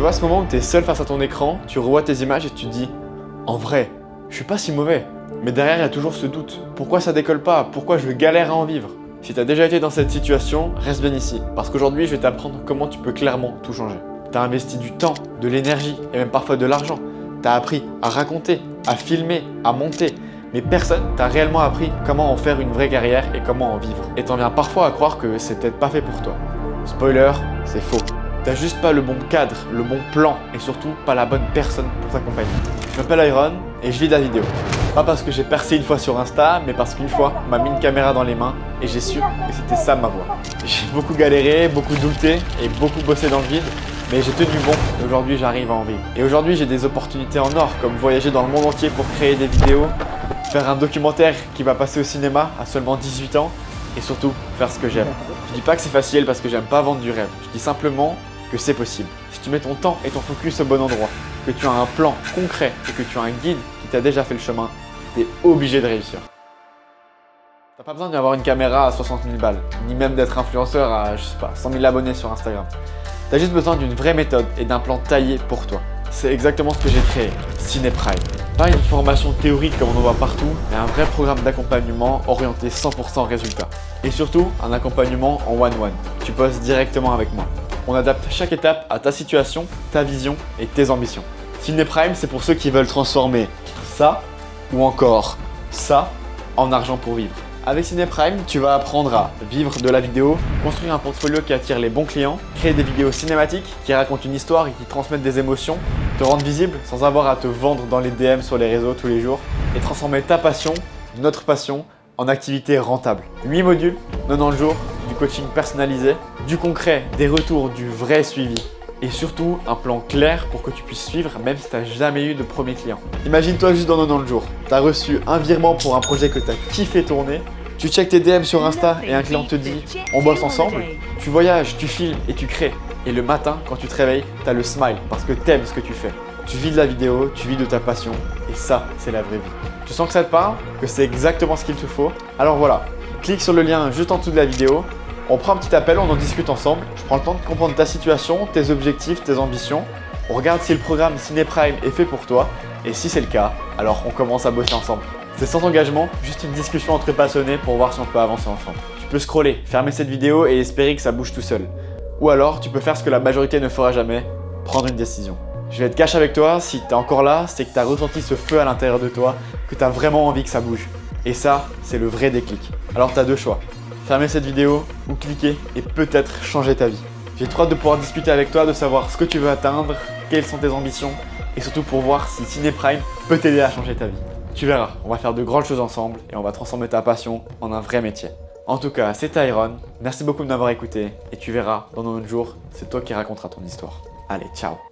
vois, à ce moment où tu es seul face à ton écran, tu revois tes images et tu te dis « En vrai, je suis pas si mauvais ». Mais derrière, il y a toujours ce doute. Pourquoi ça décolle pas? Pourquoi je galère à en vivre? Si tu as déjà été dans cette situation, reste bien ici. Parce qu'aujourd'hui, je vais t'apprendre comment tu peux clairement tout changer. Tu as investi du temps, de l'énergie et même parfois de l'argent. Tu as appris à raconter, à filmer, à monter. Mais personne t'a réellement appris comment en faire une vraie carrière et comment en vivre. Et t'en viens parfois à croire que c'est peut-être pas fait pour toi. Spoiler, c'est faux. T'as juste pas le bon cadre, le bon plan et surtout pas la bonne personne pour t'accompagner. Je m'appelle Iron et je vis de la vidéo. Pas parce que j'ai percé une fois sur Insta, mais parce qu'une fois, on m'a mis une caméra dans les mains et j'ai su que c'était ça ma voie. J'ai beaucoup galéré, beaucoup douté et beaucoup bossé dans le vide, mais j'ai tenu bon et aujourd'hui j'arrive à en vivre. Et aujourd'hui j'ai des opportunités en or comme voyager dans le monde entier pour créer des vidéos, faire un documentaire qui va passer au cinéma à seulement 18 ans et surtout faire ce que j'aime. Je dis pas que c'est facile parce que j'aime pas vendre du rêve, je dis simplement que c'est possible. Si tu mets ton temps et ton focus au bon endroit, que tu as un plan concret et que tu as un guide qui t'a déjà fait le chemin, tu es obligé de réussir. T'as pas besoin d'avoir une caméra à 60 000 balles, ni même d'être influenceur à, je sais pas, 100 000 abonnés sur Instagram. T'as juste besoin d'une vraie méthode et d'un plan taillé pour toi. C'est exactement ce que j'ai créé, Cineprime. Pas une formation théorique comme on en voit partout, mais un vrai programme d'accompagnement orienté 100% résultat. Et surtout, un accompagnement en one-one. Tu bosses directement avec moi. On adapte chaque étape à ta situation, ta vision et tes ambitions. Cineprime, c'est pour ceux qui veulent transformer ça ou encore ça en argent pour vivre. Avec Cineprime, tu vas apprendre à vivre de la vidéo, construire un portfolio qui attire les bons clients, créer des vidéos cinématiques qui racontent une histoire et qui transmettent des émotions, te rendre visible sans avoir à te vendre dans les DM sur les réseaux tous les jours et transformer ta passion, notre passion, en activité rentable. 8 modules, 90 jours, du coaching personnalisé, du concret, des retours, du vrai suivi. Et surtout, un plan clair pour que tu puisses suivre même si tu n'as jamais eu de premier client. Imagine-toi juste dans 90 jours, tu as reçu un virement pour un projet que tu as kiffé tourner, tu checkes tes DM sur Insta et un client te dit « on bosse ensemble », tu voyages, tu filmes et tu crées. Et le matin, quand tu te réveilles, tu as le smile parce que tu aimes ce que tu fais. Tu vis de la vidéo, tu vis de ta passion et ça, c'est la vraie vie. Tu sens que ça te parle, que c'est exactement ce qu'il te faut? Alors voilà, clique sur le lien juste en dessous de la vidéo. On prend un petit appel, on en discute ensemble. Je prends le temps de comprendre ta situation, tes objectifs, tes ambitions. On regarde si le programme Cineprime est fait pour toi. Et si c'est le cas, alors on commence à bosser ensemble. C'est sans engagement, juste une discussion entre passionnés pour voir si on peut avancer ensemble. Tu peux scroller, fermer cette vidéo et espérer que ça bouge tout seul. Ou alors, tu peux faire ce que la majorité ne fera jamais, prendre une décision. Je vais être cash avec toi, si tu es encore là, c'est que tu as ressenti ce feu à l'intérieur de toi, que tu as vraiment envie que ça bouge. Et ça, c'est le vrai déclic. Alors tu as deux choix. Fermer cette vidéo ou cliquer et peut-être changer ta vie. J'ai trop hâte de pouvoir discuter avec toi, de savoir ce que tu veux atteindre, quelles sont tes ambitions et surtout pour voir si Cineprime peut t'aider à changer ta vie. Tu verras, on va faire de grandes choses ensemble et on va transformer ta passion en un vrai métier. En tout cas, c'était Iron, merci beaucoup de m'avoir écouté et tu verras, dans 90 jours, c'est toi qui raconteras ton histoire. Allez, ciao!